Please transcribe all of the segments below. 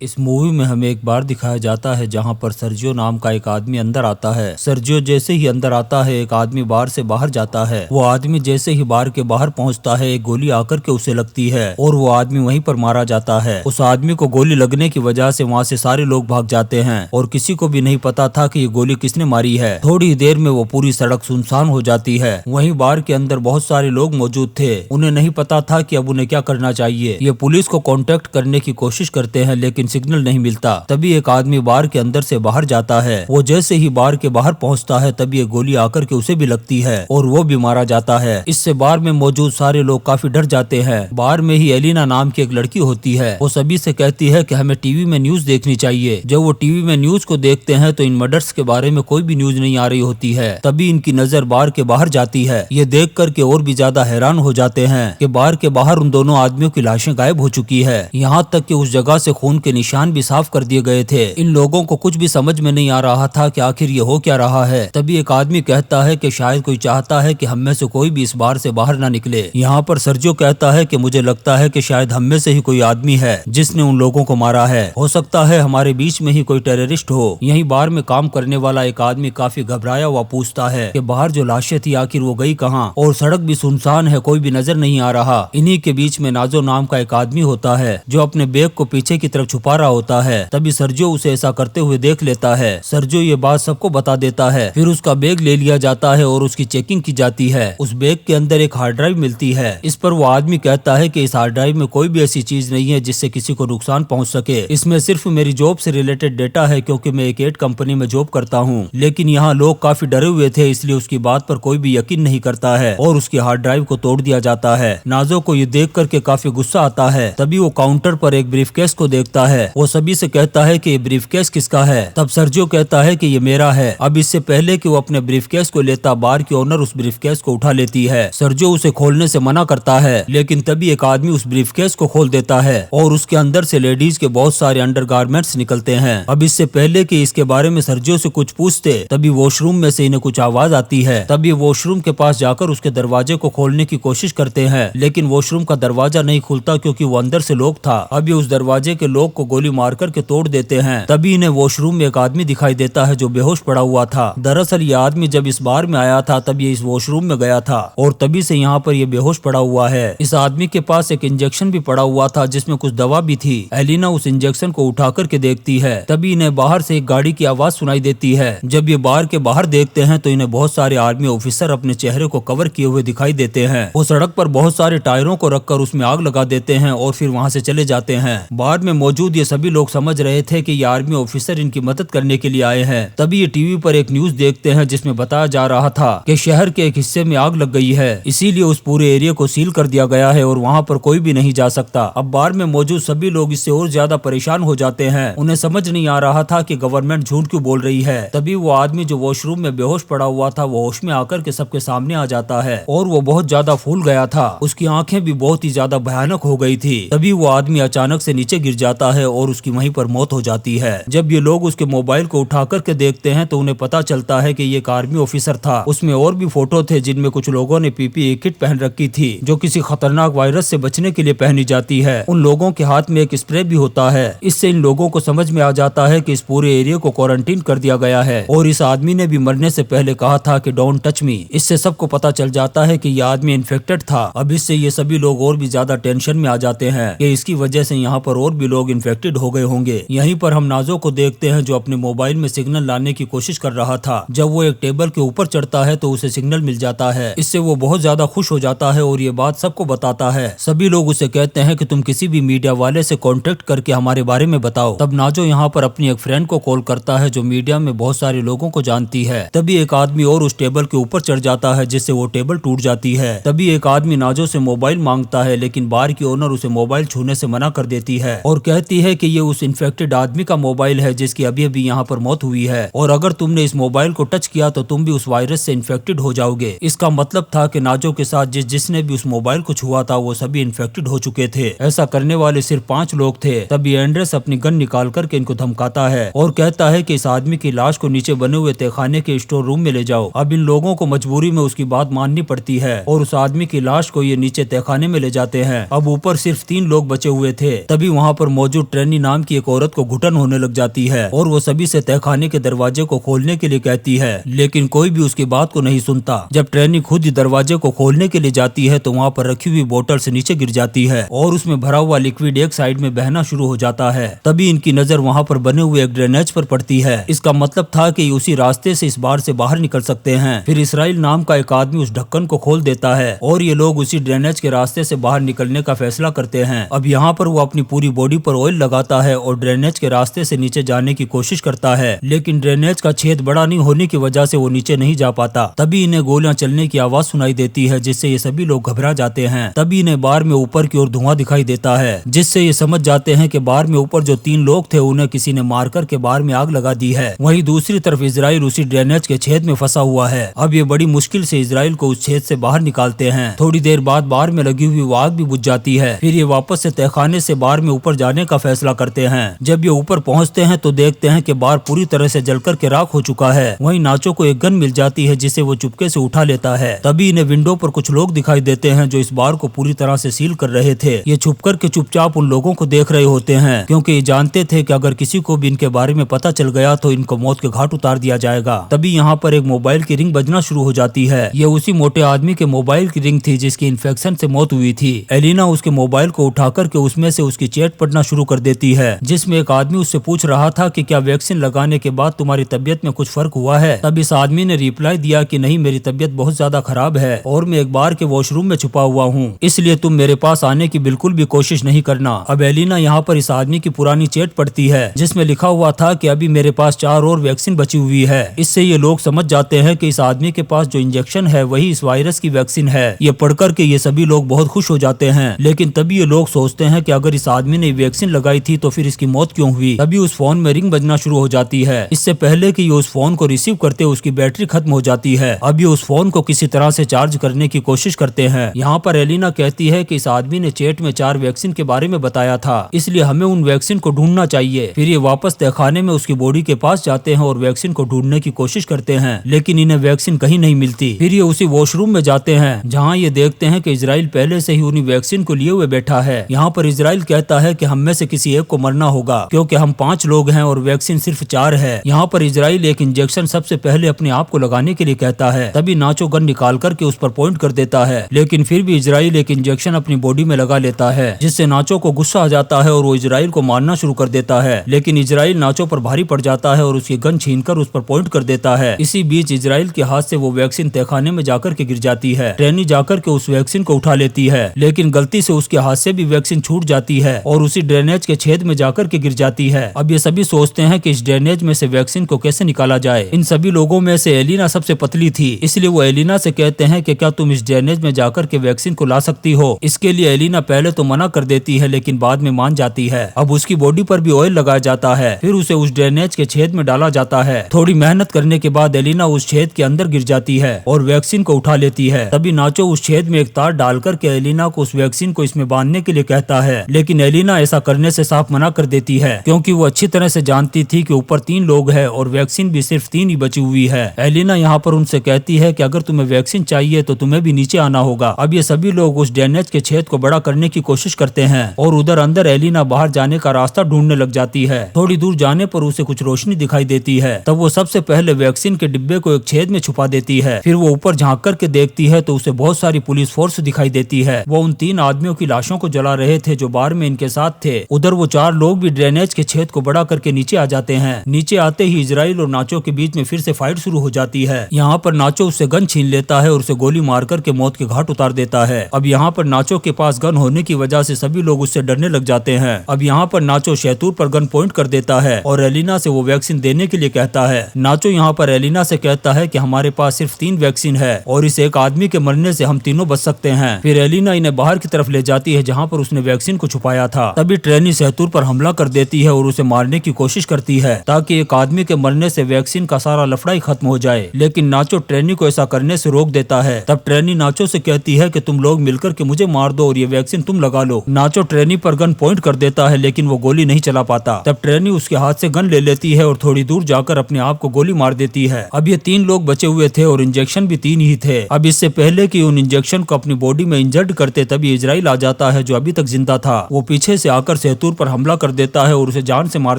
इस मूवी में हमें एक बार दिखाया जाता है जहां पर सर्जियो नाम का एक आदमी अंदर आता है। सर्जियो जैसे ही अंदर आता है एक आदमी बार से बाहर जाता है। वो आदमी जैसे ही बार के बाहर पहुंचता है एक गोली आकर के उसे लगती है और वो आदमी वहीं पर मारा जाता है। उस आदमी को गोली लगने की वजह से वहां से सारे लोग भाग जाते हैं और किसी को भी नहीं पता था कि ये गोली किसने मारी है। थोड़ी देर में वो पूरी सड़क सुनसान हो जाती है। वहीं बार के अंदर बहुत सारे लोग मौजूद थे। उन्हें नहीं पता था कि अब उन्हें क्या करना चाहिए। ये पुलिस को कांटेक्ट करने की कोशिश करते हैं लेकिन सिग्नल नहीं मिलता। तभी एक आदमी बार के अंदर से बाहर जाता है। वो जैसे ही बार के बाहर पहुंचता है तभी एक गोली आकर के उसे भी लगती है और वो भी मारा जाता है। इससे बार में मौजूद सारे लोग काफी डर जाते हैं। बार में ही एलिना नाम की एक लड़की होती है। वो सभी से कहती है कि हमें टीवी में न्यूज देखनी चाहिए। जब वो टीवी में न्यूज को देखते हैं तो इन मर्डर्स के बारे में कोई भी न्यूज नहीं आ रही होती है। तभी इनकी नजर बार के बाहर जाती है। ये देख करके और भी ज्यादा हैरान हो जाते हैं कि बार के बाहर उन दोनों आदमियों की लाशें गायब हो चुकी है। यहाँ तक कि उस जगह से खून के निशान भी साफ कर दिए गए थे। इन लोगों को कुछ भी समझ में नहीं आ रहा था कि आखिर ये हो क्या रहा है। तभी एक आदमी कहता है कि शायद कोई चाहता है कि हम में से कोई भी इस बार से बाहर ना निकले। यहाँ पर सर्जियो कहता है कि मुझे लगता है कि शायद हम में से ही कोई आदमी है जिसने उन लोगों को मारा है। हो सकता है हमारे बीच में ही कोई टेररिस्ट हो। यही बार में काम करने वाला एक आदमी काफी घबराया हुआ पूछता है कि बाहर जो लाशें थी आखिर वो गई कहाँ, और सड़क भी सुनसान है, कोई भी नजर नहीं आ रहा। इन्हीं के बीच में नाजो नाम का एक आदमी होता है जो अपने बैग को पीछे की तरफ छुपा रहा होता है। तभी सर्जियो उसे ऐसा करते हुए देख लेता है। सर्जियो ये बात सबको बता देता है। फिर उसका बैग ले लिया जाता है और उसकी चेकिंग की जाती है। उस बैग के अंदर एक हार्ड ड्राइव मिलती है। इस पर वो आदमी कहता है कि इस हार्ड ड्राइव में कोई भी ऐसी चीज नहीं है जिससे किसी को नुकसान पहुंच सके। इसमें सिर्फ मेरी जॉब से रिलेटेड डेटा है क्योंकि मैं एक एड कंपनी में जॉब करता हूँ। लेकिन यहाँ लोग काफी डरे हुए थे इसलिए उसकी बात पर कोई भी यकीन नहीं करता है और उसकी हार्ड ड्राइव को तोड़ दिया जाता है। नाजो को ये देख करके काफी गुस्सा आता है। तभी वो काउंटर पर एक ब्रीफकेस को देखता है। वो सभी से कहता है कि ये ब्रीफकेस किसका है। तब सर्जियो कहता है कि ये मेरा है। अब इससे पहले कि वो अपने ब्रीफकेस को लेता बार की ओनर उस ब्रीफकेस को उठा लेती है। सर्जियो उसे खोलने से मना करता है लेकिन तभी एक आदमी उस ब्रीफकेस को खोल देता है और उसके अंदर से लेडीज के बहुत सारे अंडरगारमेंट्स निकलते हैं। अब इससे पहले कि इसके बारे में सर्जियो से कुछ पूछते तभी वॉशरूम में से इन्हें कुछ आवाज आती है। तभी वॉशरूम के पास जाकर उसके दरवाजे को खोलने की कोशिश करते हैं लेकिन वॉशरूम का दरवाजा नहीं खुलता क्योंकि वो अंदर से लॉक था। अब ये उस दरवाजे के लॉक को गोली मार करके तोड़ देते हैं। तभी इन्हें वॉशरूम में एक आदमी दिखाई देता है जो बेहोश पड़ा हुआ था। दरअसल ये आदमी जब इस बार में आया था तब ये इस वॉशरूम में गया था और तभी से यहाँ पर ये बेहोश पड़ा हुआ है। इस आदमी के पास एक इंजेक्शन भी पड़ा हुआ था जिसमें कुछ दवा भी थी। एलिना उस इंजेक्शन को उठा करके देखती है। तभी इन्हें बाहर से एक गाड़ी की आवाज सुनाई देती है। जब ये बार के बाहर देखते हैं तो इन्हें बहुत सारे आर्मी ऑफिसर अपने चेहरे को कवर किए हुए दिखाई देते हैं। वो सड़क पर बहुत सारे टायरों को रखकर उसमें आग लगा देते हैं और फिर वहाँ से चले जाते हैं। बार में मौजूद ये सभी लोग समझ रहे थे कि ये आर्मी ऑफिसर इनकी मदद करने के लिए आए हैं। तभी ये टीवी पर एक न्यूज देखते हैं जिसमें बताया जा रहा था कि शहर के एक हिस्से में आग लग गई है, इसीलिए उस पूरे एरिया को सील कर दिया गया है और वहाँ पर कोई भी नहीं जा सकता। अब बार में मौजूद सभी लोग इससे और ज्यादा परेशान हो जाते हैं। उन्हें समझ नहीं आ रहा था कि गवर्नमेंट झूठ क्यों बोल रही है। तभी वो आदमी जो वॉशरूम में बेहोश पड़ा हुआ था वो होश में आकर के सबके सामने आ जाता है और वो बहुत ज्यादा फूल गया था। उसकी आंखें भी बहुत ही ज्यादा भयानक हो गई थी। तभी वो आदमी अचानक से नीचे गिर जाता है और उसकी वहीं पर मौत हो जाती है। जब ये लोग उसके मोबाइल को उठा करके देखते हैं तो उन्हें पता चलता है कि ये एक आर्मी ऑफिसर था। उसमें और भी फोटो थे जिनमें कुछ लोगों ने पीपीई किट पहन रखी थी जो किसी खतरनाक वायरस से बचने के लिए पहनी जाती है। उन लोगों के हाथ में एक स्प्रे भी होता है। इससे इन लोगों को समझ में आ जाता है कि इस पूरे एरिया को क्वारंटीन कर दिया गया है और इस आदमी ने भी मरने से पहले कहा था कि डोंट टच मी। इससे सबको पता चल जाता है कि ये आदमी इन्फेक्टेड था। अब इससे ये सभी लोग और भी ज्यादा टेंशन में आ जाते हैं कि इसकी वजह से यहाँ पर और भी लोग इन्फेक्टेड हो गए होंगे। यहीं पर हम नाजो को देखते हैं जो अपने मोबाइल में सिग्नल लाने की कोशिश कर रहा था। जब वो एक टेबल के ऊपर चढ़ता है तो उसे सिग्नल मिल जाता है। इससे वो बहुत ज्यादा खुश हो जाता है और ये बात सबको बताता है। सभी लोग उसे कहते हैं कि तुम किसी भी मीडिया वाले से कांटेक्ट करके हमारे बारे में बताओ। तब नाजो यहाँ पर अपनी एक फ्रेंड को कॉल करता है जो मीडिया में बहुत सारे लोगों को जानती है। तभी एक आदमी और उस टेबल के ऊपर चढ़ जाता है जिससे वो टेबल टूट जाती है। तभी एक आदमी नाजो से मोबाइल मांगता है लेकिन बार की ओनर उसे मोबाइल छूने से मना कर देती है और कहती है कि ये उस इन्फेक्टेड आदमी का मोबाइल है जिसकी अभी अभी यहाँ पर मौत हुई है और अगर तुमने इस मोबाइल को टच किया तो तुम भी उस वायरस से इन्फेक्टेड हो जाओगे। इसका मतलब था कि नाजो के साथ जिसने भी उस मोबाइल को छुआ था वो सभी इन्फेक्टेड हो चुके थे। ऐसा करने वाले सिर्फ 5 लोग थे। तभी एंड्रेस अपनी गन निकाल करके इनको धमकाता है और कहता है कि इस आदमी की लाश को नीचे बने हुए तहखाने के स्टोर रूम में ले जाओ। अब इन लोगों को मजबूरी में उसकी बात माननी पड़ती है और उस आदमी की लाश को ये नीचे तहखाने में ले जाते हैं। अब ऊपर सिर्फ 3 लोग बचे हुए थे। तभी वहाँ पर मौजूद ट्रेनी नाम की एक औरत को घुटन होने लग जाती है और वो सभी से तहखाने के दरवाजे को खोलने के लिए कहती है, लेकिन कोई भी उसकी बात को नहीं सुनता। जब ट्रेनी खुद ही दरवाजे को खोलने के लिए जाती है तो वहाँ पर रखी हुई बोतल से नीचे गिर जाती है और उसमें भरा हुआ लिक्विड एक साइड में बहना शुरू हो जाता है। तभी इनकी नजर वहाँ पर बने हुए एक ड्रेनेज पर पड़ती है। इसका मतलब था कि उसी रास्ते से इस बार से बाहर निकल सकते हैं। फिर इसराइल नाम का एक आदमी उस ढक्कन को खोल देता है और ये लोग उसी ड्रेनेज के रास्ते से बाहर निकलने का फैसला करते हैं। अब यहाँ पर वो अपनी पूरी बॉडी पर ऑयल लगाता है और ड्रेनेज के रास्ते से नीचे जाने की कोशिश करता है, लेकिन ड्रेनेज का छेद बड़ा नहीं होने की वजह से वो नीचे नहीं जा पाता। तभी इन्हें गोलियां चलने की आवाज सुनाई देती है, जिससे ये सभी लोग घबरा जाते हैं। तभी इन्हें बार में ऊपर की ओर धुआं दिखाई देता है, जिससे ये समझ जाते हैं कि बार में ऊपर जो 3 लोग थे उन्हें किसी ने मारकर के बार में आग लगा दी है। वहीं दूसरी तरफ इजराइल उसी ड्रेनेज के छेद में फंसा हुआ है। अब ये बड़ी मुश्किल से इजराइल को उस छेद से बाहर निकालते हैं। थोड़ी देर बाद बार में लगी हुई वो आग भी बुझ जाती है। फिर ये वापस से तहखाने से बार में ऊपर जाने का फैसला करते हैं। जब ये ऊपर पहुंचते हैं तो देखते हैं कि बार पूरी तरह से जलकर के राख हो चुका है। वहीं नाचो को एक गन मिल जाती है जिसे वो चुपके से उठा लेता है। तभी इन्हें विंडो पर कुछ लोग दिखाई देते हैं जो इस बार को पूरी तरह से सील कर रहे थे। ये छुप कर के चुपचाप उन लोगों को देख रहे होते हैं, क्योंकि ये जानते थे कि अगर किसी को भी इनके बारे में पता चल गया तो इनको मौत के घाट उतार दिया जाएगा। तभी यहाँ पर एक मोबाइल की रिंग बजना शुरू हो जाती है। ये उसी मोटे आदमी के मोबाइल की रिंग थी जिसकी इन्फेक्शन से मौत हुई थी। एलिना उसके मोबाइल को उठाकर के उसमें से उसकी चैट पढ़ना शुरू कर देती है, जिसमें एक आदमी उससे पूछ रहा था कि क्या वैक्सीन लगाने के बाद तुम्हारी तबीयत में कुछ फर्क हुआ है। तब इस आदमी ने रिप्लाई दिया कि नहीं, मेरी तबीयत बहुत ज्यादा खराब है और मैं एक बार के वॉशरूम में छुपा हुआ हूँ, इसलिए तुम मेरे पास आने की बिल्कुल भी कोशिश नहीं करना। अब एलिना यहाँ पर इस आदमी की पुरानी चैट पढ़ती है जिसमें लिखा हुआ था कि अभी मेरे पास 4 और वैक्सीन बची हुई है। इससे ये लोग समझ जाते हैं कि इस आदमी के पास जो इंजेक्शन है वही इस वायरस की वैक्सीन है। ये पढ़कर के ये सभी लोग बहुत खुश हो जाते हैं, लेकिन तभी ये लोग सोचते हैं कि अगर इस आदमी ने वैक्सीन लगाई थी तो फिर इसकी मौत क्यों हुई। तभी उस फोन में रिंग बजना शुरू हो जाती है। इससे पहले कि ये उस फोन को रिसीव करते उसकी बैटरी खत्म हो जाती है। अब ये उस फोन को किसी तरह से चार्ज करने की कोशिश करते हैं। यहाँ पर एलिना कहती है कि इस आदमी ने चैट में 4 वैक्सीन के बारे में बताया था, इसलिए हमें उन वैक्सीन को ढूंढना चाहिए। फिर ये वापस तहखाने में उसकी बॉडी के पास जाते हैं और वैक्सीन को ढूंढने की कोशिश करते हैं, लेकिन इन्हें वैक्सीन कहीं नहीं मिलती। फिर ये उसी वॉशरूम में जाते हैं जहाँ ये देखते हैं कि इजराइल पहले से ही उन्हीं वैक्सीन को लिए हुए बैठा है। यहाँ पर इजराइल कहता है कि हम में से किसी एक को मरना होगा क्योंकि हम 5 लोग हैं और वैक्सीन सिर्फ 4 है। यहाँ पर इजराइल एक इंजेक्शन सबसे पहले अपने आप को लगाने के लिए कहता है। तभी नाचो गन निकाल करके उस पर पॉइंट कर देता है, लेकिन फिर भी इजराइल एक इंजेक्शन अपनी बॉडी में लगा लेता है, जिससे नाचो को गुस्सा आ जाता है और वो इजराइल को मारना शुरू कर देता है। लेकिन इजराइल नाचो पर भारी पड़ जाता है और उसकी गन छीनकर उस पर पॉइंट कर देता है। इसी बीच इजराइल के हाथ से वो वैक्सीन तहखाने में जाकर के गिर जाती है। ट्रेनी जाकर के उस वैक्सीन को उठा लेती है, लेकिन गलती से उसके हाथ से भी वैक्सीन छूट जाती है और उसी ड्रेनेज के छेद में जाकर के गिर जाती है। अब ये सभी सोचते हैं कि इस ड्रेनेज में से वैक्सीन को कैसे निकाला जाए। इन सभी लोगों में से एलिना सबसे पतली थी, इसलिए वो एलिना से कहते हैं कि क्या तुम इस ड्रेनेज में जाकर के वैक्सीन को ला सकती हो। इसके लिए एलिना पहले तो मना कर देती है, लेकिन बाद में मान जाती है। अब उसकी बॉडी पर भी ऑयल लगाया जाता है, फिर उसे उस ड्रेनेज के छेद में डाला जाता है। थोड़ी मेहनत करने के बाद एलिना उस छेद के अंदर गिर जाती है और वैक्सीन को उठा लेती है। तभी नाचो उस छेद में एक तार डालकर के एलिना को उस वैक्सीन को इसमें बांधने के लिए कहता है, लेकिन एलिना ऐसा करने से साफ मना कर देती है, क्योंकि वो अच्छी तरह से जानती थी कि ऊपर 3 लोग हैं और वैक्सीन भी सिर्फ 3 ही बची हुई है। एलिना यहाँ पर उनसे कहती है कि अगर तुम्हें वैक्सीन चाहिए तो तुम्हें भी नीचे आना होगा। अब ये सभी लोग उस ड्रेनेज के छेद को बड़ा करने की कोशिश करते हैं और उधर अंदर एलिना बाहर जाने का रास्ता ढूंढने लग जाती है। थोड़ी दूर जाने पर उसे कुछ रोशनी दिखाई देती है। तब वो सबसे पहले वैक्सीन के डिब्बे को एक छेद में छुपा देती है। फिर वो ऊपर झांक करके देखती है तो उसे बहुत सारी पुलिस फोर्स दिखाई देती है। वो उन 3 आदमियों की लाशों को जला रहे थे जो बार में इनके साथ थे। उधर वो 4 लोग भी ड्रेनेज के छेद को बड़ा करके नीचे आ जाते हैं। नीचे आते ही इजराइल और नाचो के बीच में फिर से फाइट शुरू हो जाती है। यहाँ पर नाचो उससे गन छीन लेता है और उसे गोली मार करके मौत के घाट उतार देता है। अब यहाँ पर नाचो के पास गन होने की वजह से सभी लोग उससे डरने लग जाते हैं। अब यहाँ पर नाचो शैतूर पर गन पॉइंट कर देता है और एलिना से वो वैक्सीन देने के लिए कहता है। नाचो यहाँ पर एलिना से कहता है कि हमारे पास सिर्फ 3 वैक्सीन है और इस एक आदमी के मरने से हम तीनों बच सकते हैं। फिर एलिना इन्हें बाहर की तरफ ले जाती है जहाँ पर उसने वैक्सीन को छुपाया था। तभी ट्रेनी शैतूर पर हमला कर देती है और उसे मारने की कोशिश करती है ताकि एक आदमी के मरने से वैक्सीन का सारा लफड़ा ही खत्म हो जाए, लेकिन नाचो ट्रेनी को ऐसा करने से रोक देता है। तब ट्रेनी नाचो से कहती है कि तुम लोग मिलकर के मुझे मार दो और ये वैक्सीन तुम लगा लो। नाचो ट्रेनी पर गन पॉइंट कर देता है, लेकिन वो गोली नहीं चला पाता। तब ट्रेनी उसके हाथ से गन ले लेती है और थोड़ी दूर जाकर अपने आप को गोली मार देती है। अब ये 3 लोग बचे हुए थे और इंजेक्शन भी 3 ही थे। अब इससे पहले कि उन इंजेक्शन को अपनी बॉडी में इंजर्ड करते तभी इजराइल आ जाता है जो अभी तक जिंदा था। वो पीछे से आकर मजदूर पर हमला कर देता है और उसे जान से मार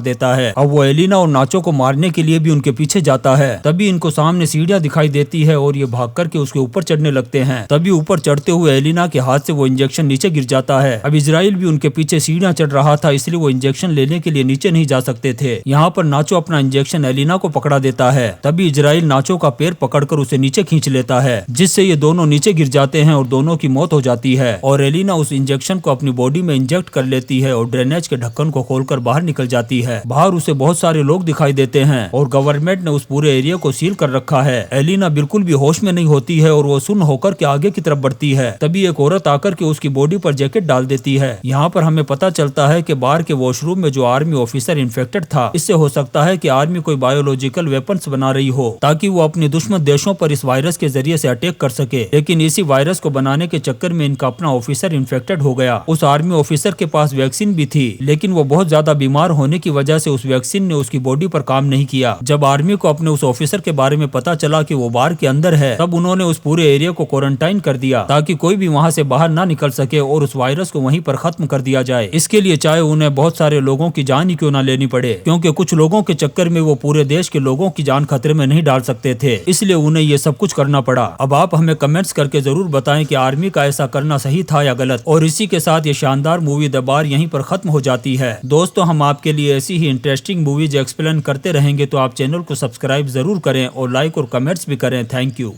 देता है। अब वो एलिना और नाचो को मारने के लिए भी उनके पीछे जाता है। तभी इनको सामने सीढ़ियां दिखाई देती है और ये भाग करके उसके ऊपर चढ़ने लगते हैं। तभी ऊपर चढ़ते हुए एलिना के हाथ से वो इंजेक्शन नीचे गिर जाता है। अब इजराइल भी उनके पीछे सीढ़ियां चढ़ रहा था, इसलिए वो इंजेक्शन लेने के लिए नीचे नहीं जा सकते थे। यहाँ पर नाचो अपना इंजेक्शन एलिना को पकड़ा देता है। तभी इजराइल नाचो का पैर पकड़कर उसे नीचे खींच लेता है, जिससे ये दोनों नीचे गिर जाते हैं और दोनों की मौत हो जाती है। और एलिना उस इंजेक्शन को अपनी बॉडी में इंजेक्ट कर लेती है और ड्रेनेज के ढक्कन को खोलकर बाहर निकल जाती है। बाहर उसे बहुत सारे लोग दिखाई देते हैं और गवर्नमेंट ने उस पूरे एरिया को सील कर रखा है। एलिना बिल्कुल भी होश में नहीं होती है और वो सुन्न होकर के आगे की तरफ बढ़ती है। तभी एक औरत आकर के उसकी बॉडी पर जैकेट डाल देती है। यहाँ पर हमें पता चलता है कि बाहर के वॉशरूम में जो आर्मी ऑफिसर इन्फेक्टेड था, इससे हो सकता है कि आर्मी कोई बायोलॉजिकल वेपन्स बना रही हो ताकि वो अपने दुश्मन देशों पर इस वायरस के जरिए से अटैक कर सके। लेकिन इसी वायरस को बनाने के चक्कर में इनका अपना ऑफिसर इन्फेक्टेड हो गया। उस आर्मी ऑफिसर के पास वैक्सीन भी थी, लेकिन वो बहुत ज्यादा बीमार होने की वजह से उस वैक्सीन ने उसकी बॉडी पर काम नहीं किया। जब आर्मी को अपने उस ऑफिसर के बारे में पता चला कि वो बार के अंदर है, तब उन्होंने उस पूरे एरिया को क्वारंटाइन कर दिया ताकि कोई भी वहां से बाहर ना निकल सके और उस वायरस को वहीं पर खत्म कर दिया जाए। इसके लिए चाहे उन्हें बहुत सारे लोगों की जान ही क्यों ना लेनी पड़े, क्योंकि कुछ लोगों के चक्कर में वो पूरे देश के लोगों की जान खतरे में नहीं डाल सकते थे, इसलिए उन्हें ये सब कुछ करना पड़ा। अब आप हमें कमेंट्स करके जरूर बताएं कि आर्मी का ऐसा करना सही था या गलत। और इसी के साथ ये शानदार मूवी द बार यहीं पर खत्म हो जाती है। दोस्तों, हम आपके लिए ऐसी ही इंटरेस्टिंग मूवीज एक्सप्लेन करते रहेंगे, तो आप चैनल को सब्सक्राइब जरूर करें और लाइक और कमेंट्स भी करें। Thank you.